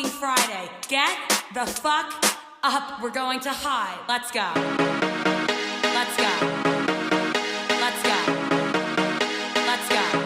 fucking Friday. Get the fuck up. We're going to high. Let's go. Let's go. Let's go. Let's go.